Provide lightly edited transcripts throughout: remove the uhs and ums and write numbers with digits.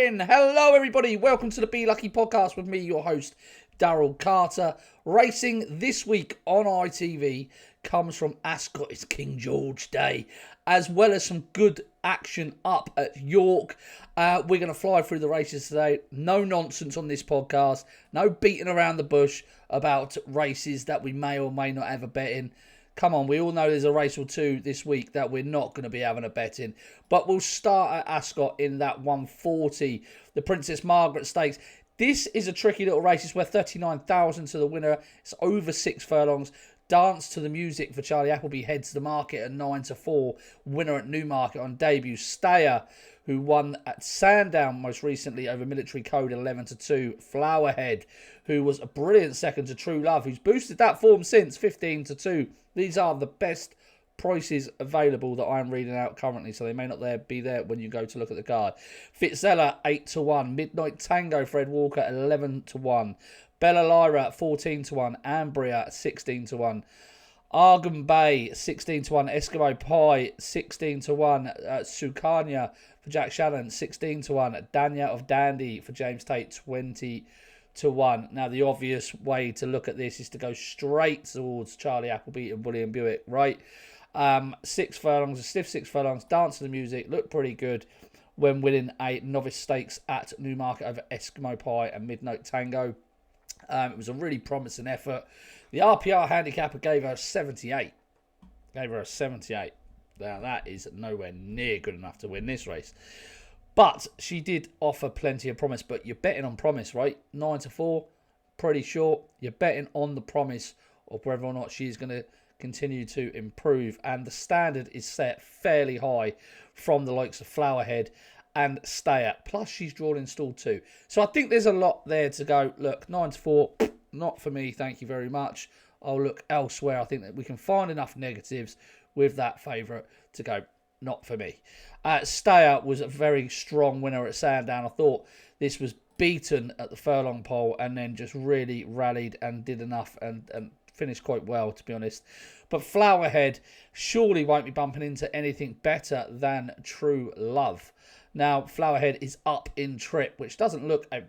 in. Hello, everybody. Welcome to the Be Lucky podcast with me, your host, Daryl Carter. Racing this week on ITV comes from Ascot. It's King George Day, as well as some good action up at York. We're going to fly through the races today. No nonsense on this podcast. No beating around the bush about races that we may or may not have a bet in. Come on, we all know there's a race or two this week that we're not going to be having a bet in. But we'll start at Ascot in that 140, the Princess Margaret Stakes. This is a tricky little race. It's worth 39,000 to the winner. It's over 6 furlongs. Dance to the music for Charlie Appleby heads the market at 9-4. Winner at Newmarket on debut. Stayer, who won at Sandown most recently over Military Code 11-2. Flowerhead, who was a brilliant second to True Love, who's boosted that form since 15-2. These are the best prices available that I'm reading out currently, so they may not be there when you go to look at the card. Fitzella 8-1. Midnight Tango Fred Walker 11-1. Bella Lyra 14-1. Ambria 16-1. Argan Bay 16-1. Eskimo Pie 16-1. Sukanya for Jack Shannon 16-1. Danya of Dandy for James Tate 20-1. Now, the obvious way to look at this is to go straight towards Charlie Appleby and William Buick, right? 6 furlongs, a stiff 6 furlongs, dance to the music, looked pretty good when winning a novice stakes at Newmarket over Eskimo Pie and Midnight Tango. It was a really promising effort. The RPR handicapper gave her a 78. Now, that is nowhere near good enough to win this race. But she did offer plenty of promise. But you're betting on promise, right? 9-4, pretty short. You're betting on the promise of whether or not she's going to continue to improve. And the standard is set fairly high from the likes of Flowerhead and Stayer. Plus, she's drawn in stall 2. So I think there's a lot there to go. Look, 9-4, not for me. Thank you very much. I'll look elsewhere. I think that we can find enough negatives with that favourite to go, not for me. Stayer was a very strong winner at Sandown. I thought this was beaten at the furlong pole and then just really rallied and did enough and finished quite well, to be honest. But Flowerhead surely won't be bumping into anything better than True Love. Now, Flowerhead is up in trip, which doesn't look a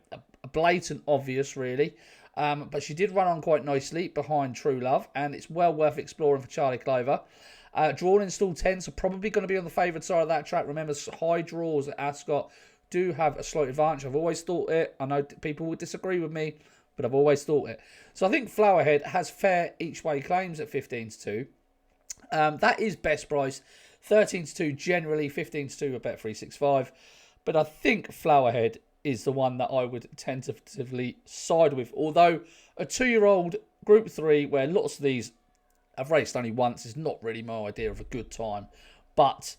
blatant obvious, really. But she did run on quite nicely behind True Love, and it's well worth exploring for Charlie Clover. Drawn in stall 10, so probably going to be on the favoured side of that track. Remember, high draws at Ascot do have a slight advantage. I've always thought it. I know people would disagree with me, but I've always thought it. So I think Flowerhead has fair each way claims at 15-2. That is best price. 13-2 generally, 15-2 at Bet365. But I think Flowerhead is the one that I would tentatively side with. Although a 2-year-old Group 3, where lots of these have raced only once, is not really my idea of a good time. But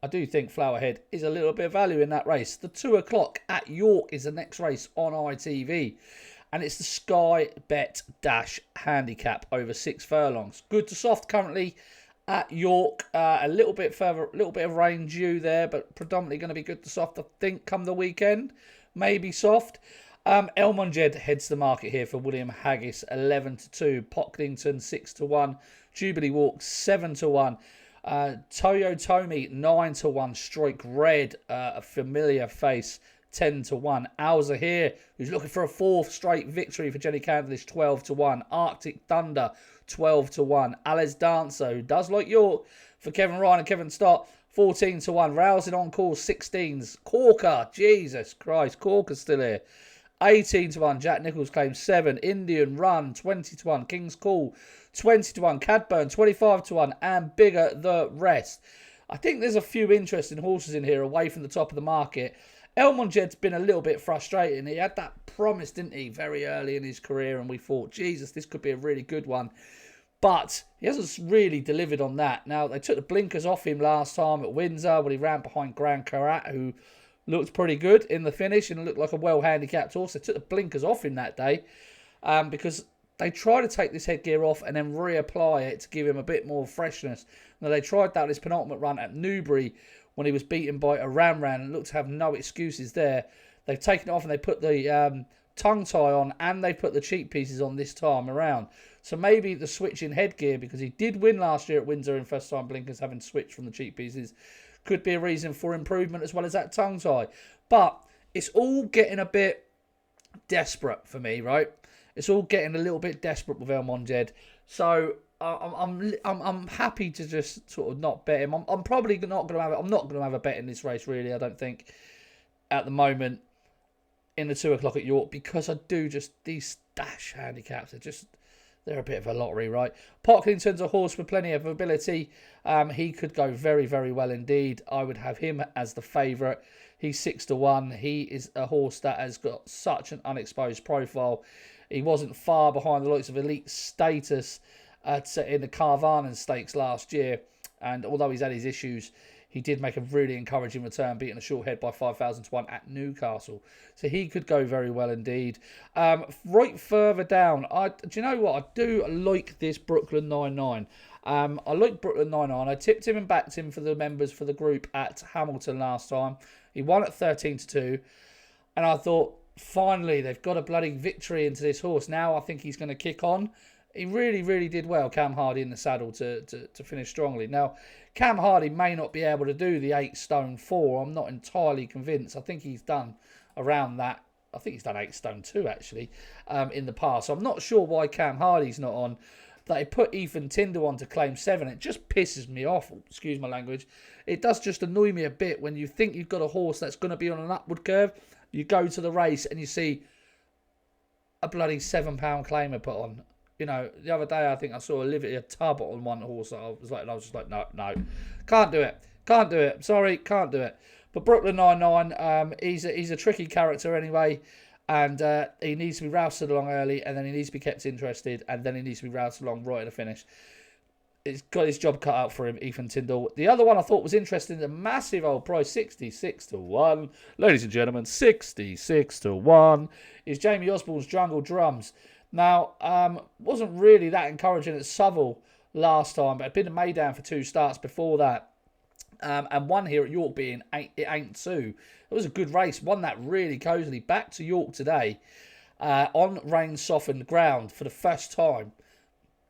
I do think Flowerhead is a little bit of value in that race. The 2 o'clock at York is the next race on ITV. And it's the Sky Bet Dash Handicap over 6 furlongs. Good to soft currently at York. A little bit of rain due there, but predominantly going to be good to soft, I think, come the weekend. Maybe soft. Elmondjed heads the market here for William Haggis, 11-2. Pocklington, 6-1. Jubilee Walk, 7-1. Toyo Tomi, 9-1. Strike Red, a familiar face, 10-1. Alza here, who's looking for a 4th straight victory for Jenny Candlish, 12-1. Arctic Thunder, 12-1. Alice Dancer, who does like York, for Kevin Ryan and Kevin Stott, 14-1. Rousing on call, 16s. Corker, Jesus Christ, Corker's still here. 18-1. Jack Nichols claims 7. Indian Run, 20-1. King's Call, 20-1. Cadburn, 25-1. And Bigger the rest. I think there's a few interesting horses in here away from the top of the market. Elmondjed's been a little bit frustrating. He had that promise, didn't he, very early in his career, and we thought, Jesus, this could be a really good one. But he hasn't really delivered on that. Now, they took the blinkers off him last time at Windsor when he ran behind Grand Karat, who looked pretty good in the finish and looked like a well-handicapped horse. They took the blinkers off him that day because they tried to take this headgear off and then reapply it to give him a bit more freshness. Now, they tried that on his penultimate run at Newbury when he was beaten by a Ramran and looked to have no excuses there. They've taken it off and they put the tongue tie on and they put the cheek pieces on this time around. So maybe the switch in headgear, because he did win last year at Windsor in first time blinkers, having switched from the cheek pieces, could be a reason for improvement as well as that tongue tie. But it's all getting a bit desperate for me, right? It's all getting a little bit desperate with El Monjed. So I'm happy to just sort of not bet him. I'm probably not going to have it. I'm not going to have a bet in this race, really. I don't think at the moment in the 2 o'clock at York, because I do just these dash handicaps. They're a bit of a lottery, right? Pocklington's a horse with plenty of ability. He could go very, very well indeed. I would have him as the favourite. He's 6-1. He is a horse that has got such an unexposed profile. He wasn't far behind the likes of Elite Status in the Carvarnen Stakes last year. And although he's had his issues, he did make a really encouraging return, beating a short head by 5,000-1 at Newcastle. So he could go very well indeed. Right further down, do you know what? I do like this Brooklyn 99. I like Brooklyn 99. I tipped him and backed him for the members for the group at Hamilton last time. He won at 13-2. And I thought, finally, they've got a bloody victory into this horse. Now I think he's going to kick on. He really, really did well, Cam Hardy, in the saddle to finish strongly. Now, Cam Hardy may not be able to do the 8 stone 4. I'm not entirely convinced. I think he's done around that. I think he's done 8 stone 2, actually, in the past. So I'm not sure why Cam Hardy's not on. They put Ethan Tyndall on to claim 7. It just pisses me off, excuse my language. It does just annoy me a bit when you think you've got a horse that's going to be on an upward curve. You go to the race and you see a bloody £7 claimer put on. You know, the other day I think I saw Olivia Tubb on one horse. I was just like, no, can't do it. Sorry, can't do it. But Brooklyn 99, he's a tricky character anyway, and he needs to be rousted along early, and then he needs to be kept interested, and then he needs to be rousted along right at the finish. It's got his job cut out for him, Ethan Tyndall. The other one I thought was interesting, the massive old price, 66-1. Ladies and gentlemen, 66-1 is Jamie Osborne's Jungle Drums. Now, wasn't really that encouraging at Southall last time, but had been a Maidan for 2 starts before that. And one here at York being It Ain't Two. It was a good race. Won that really cosily. Back to York today on rain-softened ground for the first time.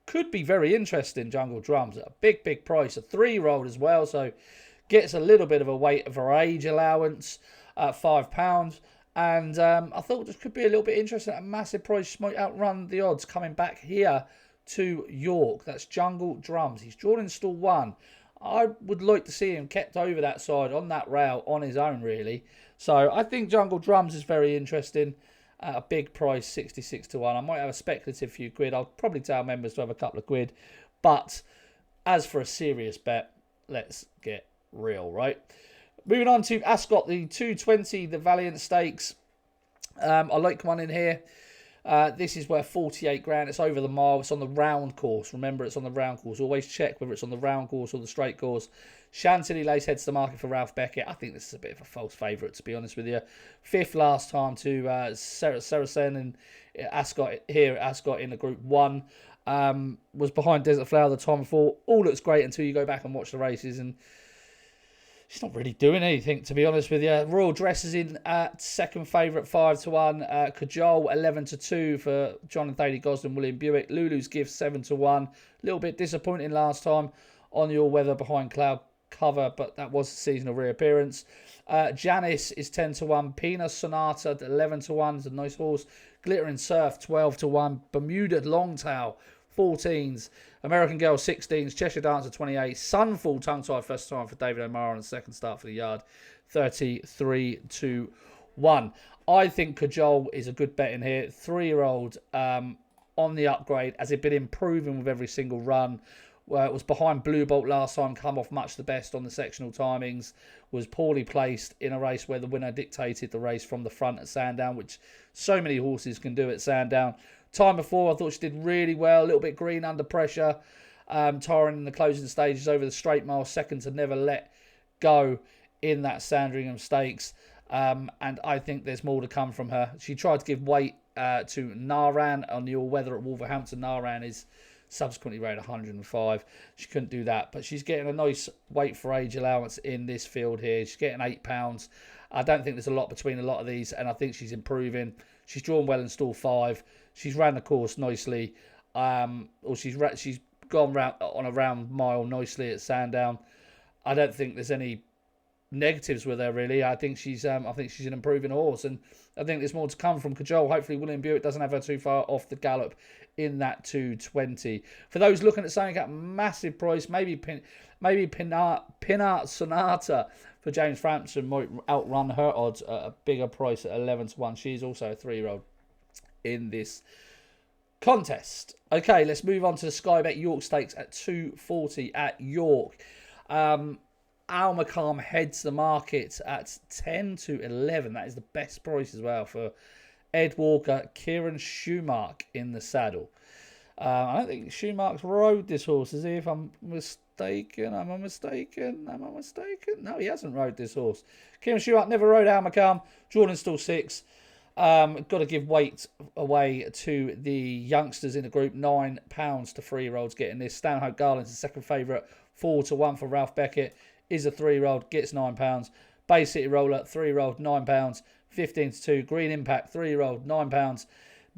Could be very interesting, Jungle Drums. A big, big price. A 3-year-old as well, so gets a little bit of a weight of her age allowance at £5. And I thought this could be a little bit interesting. A massive price might outrun the odds coming back here to York. That's Jungle Drums. He's drawn in stall 1. I would like to see him kept over that side on that rail on his own, really. So I think Jungle Drums is very interesting. At a big price, 66-1. I might have a speculative few quid. I'll probably tell members to have a couple of quid. But as for a serious bet, let's get real, right? Moving on to Ascot, the 220, the Valiant Stakes. I like one in here. This is worth 48 grand. It's over the mile. It's on the round course. Remember, it's on the round course. Always check whether it's on the round course or the straight course. Chantilly Lace heads to market for Ralph Beckett. I think this is a bit of a false favourite, to be honest with you. 5th last time to Saracen and Ascot here at Ascot in the Group 1. Was behind Desert Flower the time before. All looks great until you go back and watch the races, and she's not really doing anything, to be honest with you. Royal Dresses in at 2nd favourite, 5-1. Cajole, 11-2 for John and Thady Gosden, William Buick. Lulu's Gift, 7-1. A little bit disappointing last time on the all-weather behind cloud cover, but that was a seasonal reappearance. Janice is 10-1. Pina Sonata, 11-1. Is a nice horse. Glittering Surf, 12-1. Bermuda Longtail, 14s. American Girl, 16s. Cheshire Dancer, 28. Sunfall tongue tie first time for David O'Mara on the second start for the yard, 33-1. I think Cajole is a good bet in here. 3-year-old on the upgrade. Has it been improving with every single run? It was behind Blue Bolt last time, come off much the best on the sectional timings, was poorly placed in a race where the winner dictated the race from the front at Sandown, which so many horses can do at Sandown. Time before, I thought she did really well, a little bit green under pressure, tiring in the closing stages over the straight mile, second to never let go in that Sandringham Stakes, and I think there's more to come from her. She tried to give weight to Naran on the all-weather at Wolverhampton. Naran is subsequently rated 105. She couldn't do that, but she's getting a nice weight for age allowance in this field here. She's getting £8. I don't think there's a lot between a lot of these, and I think she's improving. She's drawn well in stall 5. She's ran the course nicely, or she's gone round on a round mile nicely at Sandown. I don't think there's any negatives with her, really. I think she's an improving horse, and I think there's more to come from Cajole. Hopefully William Buick doesn't have her too far off the gallop in that 220. For those looking at something at massive price, maybe Pinart Sonata for James Frampton might outrun her odds at a bigger price at 11-1. She's also a 3-year-old in this contest. Okay, let's move on to the Sky Bet York Stakes at 240 at York. Al McCarm heads the market at 10-11. That is the best price as well for Ed Walker, Kieran Schumacher in the saddle. I don't think Schumacher's rode this horse, is he? If I'm mistaken, am I mistaken? No, he hasn't rode this horse. Kieran Schumacher never rode Al McCarm. Jordan's still 6. Got to give weight away to the youngsters in the group. £9 to 3-year-olds getting this. Stanhope Garland's the second favourite. 4-1 for Ralph Beckett. Is a 3-year-old, gets £9. Bay City Roller, 3-year-old, £9. 15-2. Green Impact, 3-year-old, £9.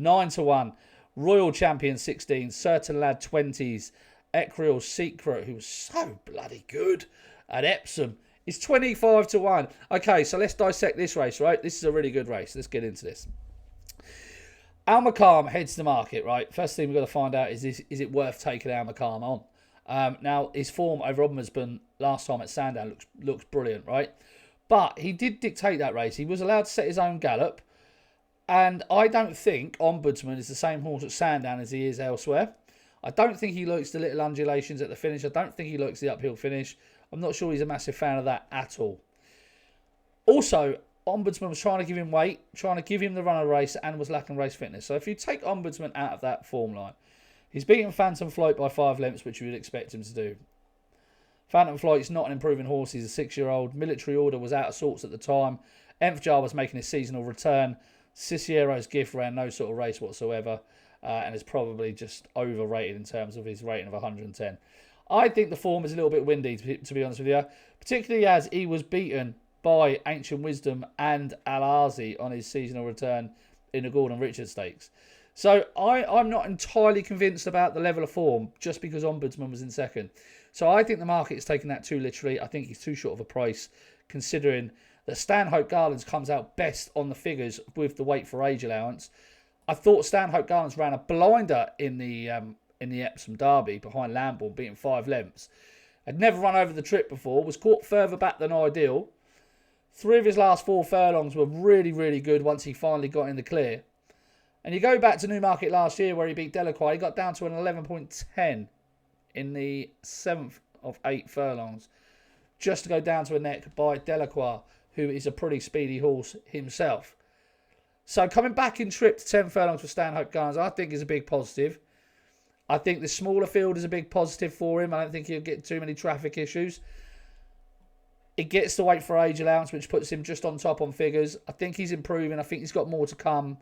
9-1. Royal Champion, 16. Certain Lad, 20s. Ecrial Secret, who was so bloody good at Epsom, is 25-1. Okay, so let's dissect this race, right? This is a really good race. Let's get into this. Al McCarm heads the market, right? First thing we've got to find out is it worth taking Al McCarm on? Now, his form over Ombudsman last time at Sandown looks brilliant, right? But he did dictate that race. He was allowed to set his own gallop. And I don't think Ombudsman is the same horse at Sandown as he is elsewhere. I don't think he likes the little undulations at the finish. I don't think he likes the uphill finish. I'm not sure he's a massive fan of that at all. Also, Ombudsman was trying to give him weight, trying to give him the run of the race, and was lacking race fitness. So if you take Ombudsman out of that form line, he's beaten Phantom Flight by 5 lengths, which you would expect him to do. Phantom Flight's not an improving horse. He's a 6-year-old. Military Order was out of sorts at the time. Enfjar was making his seasonal return. Ciciero's Gift ran no sort of race whatsoever, and is probably just overrated in terms of his rating of 110. I think the form is a little bit windy, to be honest with you, particularly as he was beaten by Ancient Wisdom and Al-Azi on his seasonal return in the Gordon Richards Stakes. So I'm not entirely convinced about the level of form just because Ombudsman was in second. So I think the market is taking that too literally. I think he's too short of a price, considering that Stanhope Garland's comes out best on the figures with the weight for age allowance. I thought Stanhope Garland's ran a blinder in the Epsom Derby behind Lambourne, beating 5 lengths. Had never run over the trip before, was caught further back than ideal. 3 of his last 4 furlongs were really, really good once he finally got in the clear. And you go back to Newmarket last year where he beat Delacroix, he got down to an 11.10 in the 7th of 8 furlongs, just to go down to a neck by Delacroix, who is a pretty speedy horse himself. So coming back in trip to 10 furlongs for Stanhope Garland, I think is a big positive. I think the smaller field is a big positive for him. I don't think he'll get too many traffic issues. It gets the weight for age allowance, which puts him just on top on figures. I think he's improving. I think he's got more to come.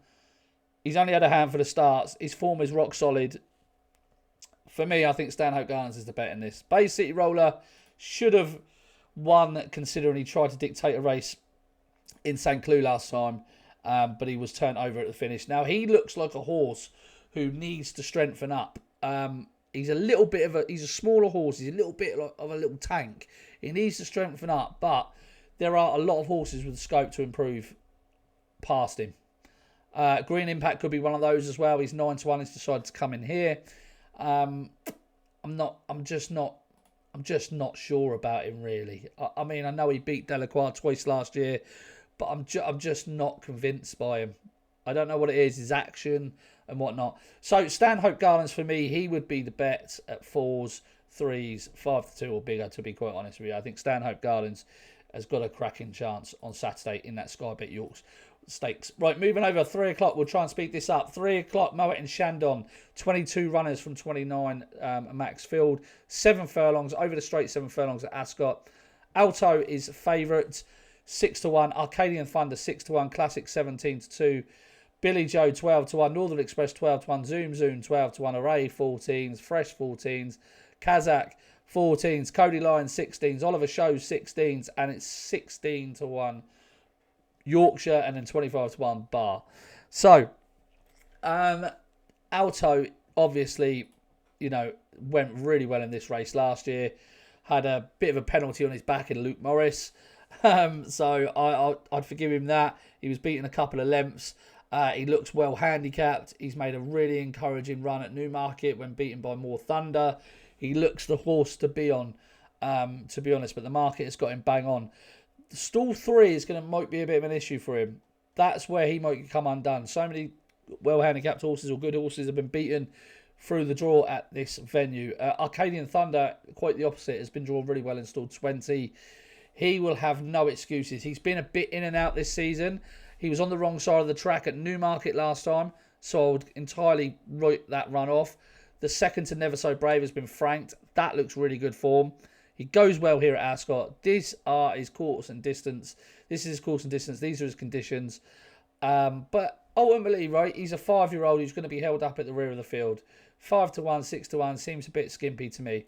He's only had a handful of starts. His form is rock solid. For me, I think Stanhope Garland is the bet in this. Bay City Roller should have won, considering he tried to dictate a race in St. Cloud last time, but he was turned over at the finish. Now, he looks like a horse who needs to strengthen up. He's a smaller horse. He's a little bit of a little tank. He needs to strengthen up, but there are a lot of horses with scope to improve past him. Green Impact could be one of those as well. He's 9-1. He's decided to come in here. I'm just not sure about him really. I mean, I know he beat Delacroix twice last year, but I'm just not convinced by him. I don't know what it is, his action and whatnot. So Stanhope Garland's for me, he would be the bet at 4s, 3s, 5-2 or bigger, to be quite honest with you. I think Stanhope Garland's has got a cracking chance on Saturday in that Sky Bet Yorks Stakes. Right, moving over 3 o'clock. We'll try and speed this up. 3 o'clock, Moet and Shandon. 22 runners from 29 max field. 7 furlongs over the straight. 7 furlongs at Ascot. Alto is favourite. 6-1. Arcadian Thunder 6-1. Classic 17-2. Billy Joe 12-1. Northern Express 12-1. Zoom 12-1. Array 14s. Fresh 14s. Kazakh 14s. Cody Lyons 16s. Oliver Show 16s. And it's 16-1. Yorkshire and then 25-1 Bar. So, Alto obviously, went really well in this race last year. Had a bit of a penalty on his back in Luke Morris. So I'd forgive him that. He was beaten a couple of lengths. He looks well handicapped. He's made a really encouraging run at Newmarket when beaten by More Thunder. He looks the horse to be on, to be honest, but the market has got him bang on. The stall 3 might be a bit of an issue for him. That's where he might come undone. So many well handicapped horses or good horses have been beaten through the draw at this venue. Arcadian Thunder, quite the opposite, has been drawn really well in stall 20. He will have no excuses. He's been a bit in and out this season. He was on the wrong side of the track at Newmarket last time, so I would entirely write that run off. The second to Never So Brave has been franked. That looks really good form. He goes well here at Ascot. These are his course and distance. This is his course and distance. These are his conditions. But ultimately, right, he's a 5-year-old who's going to be held up at the rear of the field. 5-1, 6-1 seems a bit skimpy to me.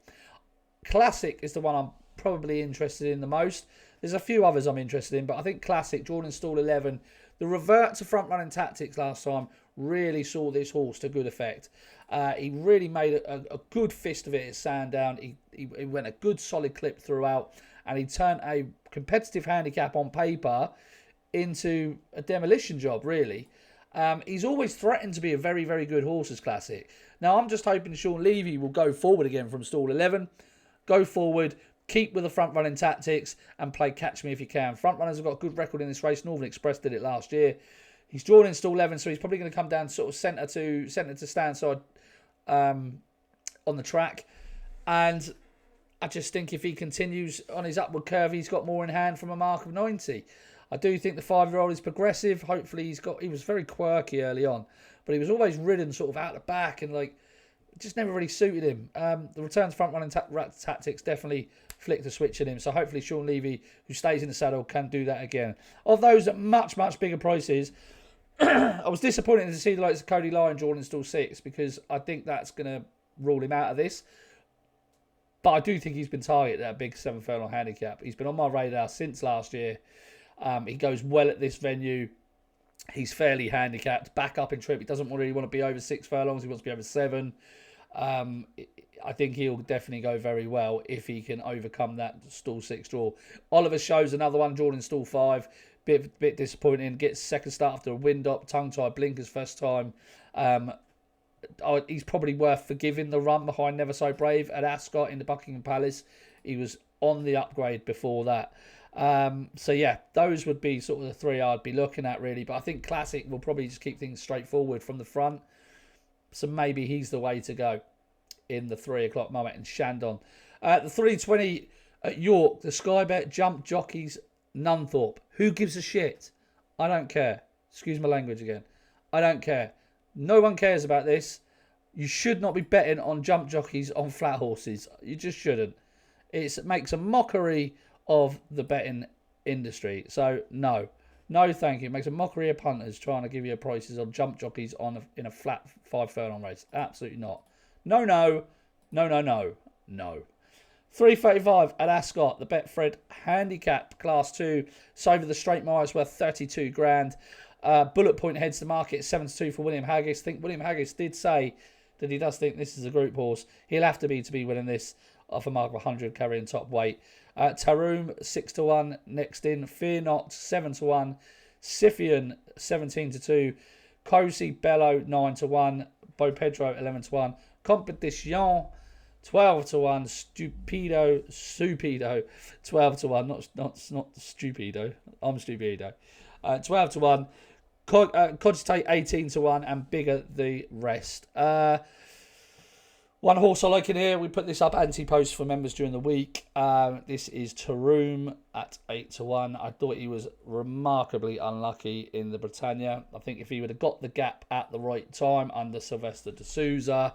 Classic is the one I'm probably interested in the most. There's a few others I'm interested in, but I think Classic, Jordan Stall 11, the revert to front running tactics last time really saw this horse to good effect. He really made a good fist of it at Sandown. He went a good solid clip throughout, and he turned a competitive handicap on paper into a demolition job, really. He's always threatened to be a very, very good horses Classic. Now, I'm just hoping Sean Levy will go forward again from stall 11. Go forward, keep with the front running tactics, and play catch me if you can. Front runners have got a good record in this race. Northern Express did it last year. He's drawn in stall 11, so he's probably going to come down sort of centre to stand side on the track. And I just think if he continues on his upward curve, he's got more in hand from a mark of 90. I do think the 5-year-old is progressive. Hopefully he was very quirky early on, but he was always ridden sort of out the back and it just never really suited him. The return to front running tactics definitely flicked a switch in him. So hopefully Sean Levy, who stays in the saddle, can do that again. Of those at much, much bigger prices, I was disappointed to see the likes of Cody Lyon drawn in stall 6 because I think that's going to rule him out of this. But I do think he's been targeted at a big 7 furlong handicap. He's been on my radar since last year. He goes well at this venue. He's fairly handicapped. Back up in trip. He doesn't really want to be over 6 furlongs. He wants to be over 7. I think he'll definitely go very well if he can overcome that stall 6 draw. Oliver Show's another one drawn in stall 5. Bit disappointing. Gets second start after a wind up. Tongue-tied blinkers first time. He's probably worth forgiving the run behind Never So Brave at Ascot in the Buckingham Palace. He was on the upgrade before that. So yeah, those would be sort of the 3 I'd be looking at really. But I think Classic will probably just keep things straightforward from the front. So maybe he's the way to go in the 3 o'clock moment in Shandon. The 3:20 at York, the Sky Bet Jump Jockeys Nunthorpe. Who gives a shit? I don't care. Excuse my language again. I don't care. No one cares about this. You should not be betting on jump jockeys on flat horses. You just shouldn't. It makes a mockery of the betting industry. So no thank you. It makes a mockery of punters trying to give you prices on jump jockeys in a flat 5 furlong race. Absolutely not. No. 3:35 at Ascot, the Betfred Handicap Class 2. Over the straight mile is worth 32 grand. Bullet point heads to market at 7-2 for William Haggis. I think William Haggis did say that he does think this is a group horse. He'll have to be winning this off a mark of 100 carrying top weight. Taroom 6-1 next in. Fear Not 7-1. Scythian 17-2. Cosi Bello 9-1. Bo Pedro 11-1. Competition 12-1. Stupido 12-1. Not Stupido. I'm Stupido. 12-1. Cogitate 18-1 and bigger the rest. One horse I like in here. We put this up anti-post for members during the week. This is Taroom at 8-1. I thought he was remarkably unlucky in the Britannia. I think if he would have got the gap at the right time under Sylvester de Souza,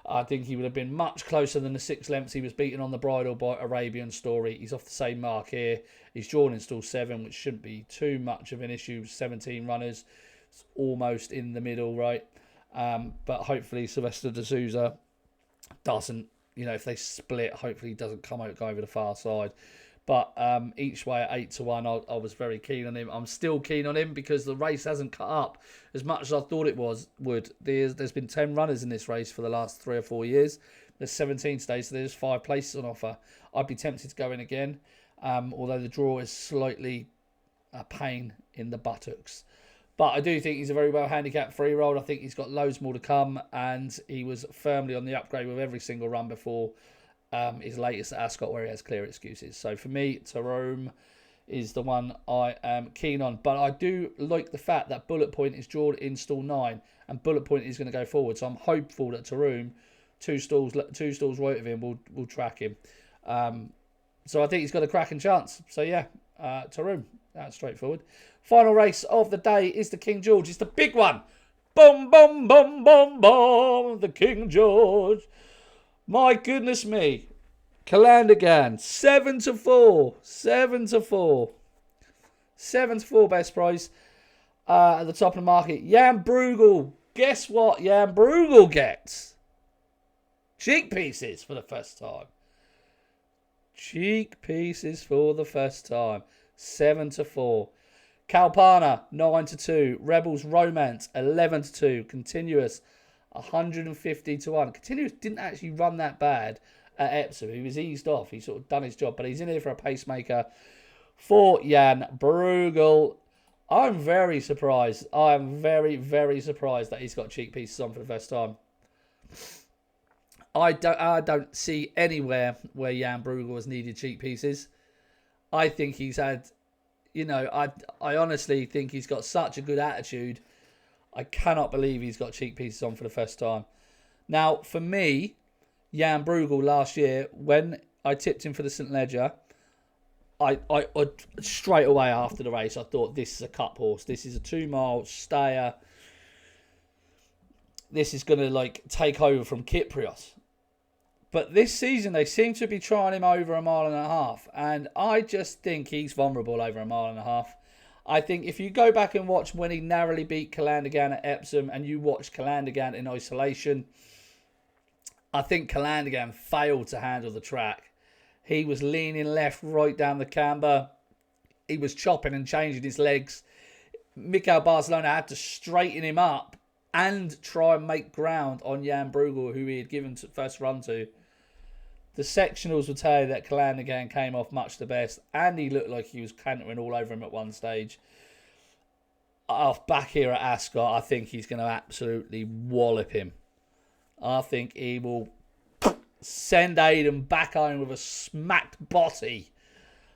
I think he would have been much closer than the 6 lengths he was beaten on the bridle by Arabian Story. He's off the same mark here. He's drawn in stall 7, which shouldn't be too much of an issue. 17 runners. It's almost in the middle, right? But hopefully Sylvester de Souza doesn't, if they split, hopefully he doesn't go over the far side. But each way at 8-1, I was very keen on him. I'm still keen on him because the race hasn't cut up as much as I thought it would. There's been 10 runners in this race for the last 3 or 4 years. There's 17 today, so there's 5 places on offer. I'd be tempted to go in again. although the draw is slightly a pain in the buttocks. But I do think he's a very well handicapped 3-year-old. I think he's got loads more to come, and he was firmly on the upgrade with every single run before his latest at Ascot, where he has clear excuses. So for me, Tarome is the one I am keen on. But I do like the fact that Bullet Point is drawn in stall 9, and Bullet Point is going to go forward. So I'm hopeful that Tarome, two stalls right of him, will track him. So I think he's got a cracking chance. So yeah, Tarome, that's straightforward. Final race of the day is the King George. It's the big one. Boom, boom, boom, boom, boom. The King George. My goodness me. Calandagan, 7-4. 7-4. 7-4 best price at the top of the market. Jan Bruegel. Guess what Jan Bruegel gets? Cheek pieces for the first time. Cheek pieces for the first time. 7-4. Kalpana, 9-2. Rebels Romance, 11-2. Continuous, 150-1. Continuous didn't actually run that bad at Epsom. He was eased off. He sort of done his job, but he's in here for a pacemaker for Jan Bruegel. I'm very surprised. I am very, very surprised that he's got cheek pieces on for the first time. I don't see anywhere where Jan Bruegel has needed cheek pieces. I think he's had, I honestly think he's got such a good attitude. I cannot believe he's got cheek pieces on for the first time. Now, for me, Jan Bruegel last year, when I tipped him for the St. Ledger, I straight away after the race, I thought this is a cup horse. This is a 2-mile stayer. This is going to take over from Kyprios. But this season, they seem to be trying him over 1.5 miles. And I just think he's vulnerable over 1.5 miles. I think if you go back and watch when he narrowly beat Calandagan at Epsom and you watch Calandagan in isolation, I think Calandagan failed to handle the track. He was leaning left, right down the camber. He was chopping and changing his legs. Mikel Barcelona had to straighten him up and try and make ground on Jan Bruegel, who he had given first run to. The sectionals will tell you that Calandagan came off much the best, and he looked like he was cantering all over him at one stage. Back here at Ascot, I think he's going to absolutely wallop him. I think he will send Aidan back home with a smacked body.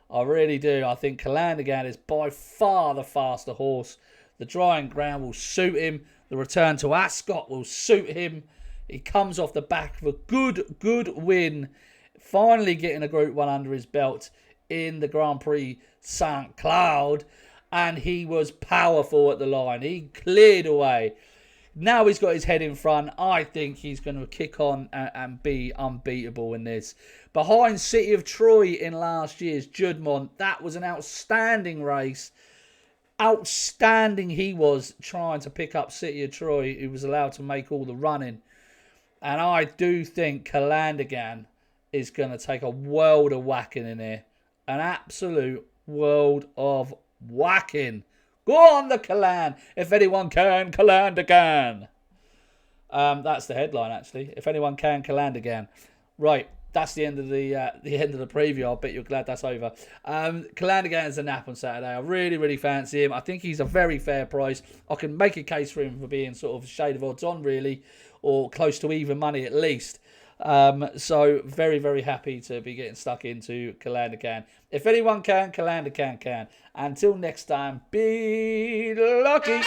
I really do. I think Calandagan is by far the faster horse. The drying ground will suit him. The return to Ascot will suit him. He comes off the back of a good win. Finally getting a Group 1 under his belt in the Grand Prix St. Cloud. And he was powerful at the line. He cleared away. Now he's got his head in front. I think he's going to kick on and be unbeatable in this. Behind City of Troy in last year's Judmont, that was an outstanding race. Outstanding he was trying to pick up City of Troy, who was allowed to make all the running. And I do think Calandagan is going to take a world of whacking in here. An absolute world of whacking. Go on the Calan. If anyone can, Calandagan. That's the headline, actually. If anyone can, Calandagan. Right. That's the end of the preview. I'll bet you're glad that's over. Calandagan's a nap on Saturday. I really, really fancy him. I think he's a very fair price. I can make a case for him for being sort of a shade of odds on, really, or close to even money at least. So very, very happy to be getting stuck into Calandagan. If anyone can, Calandagan can. Until next time, be lucky.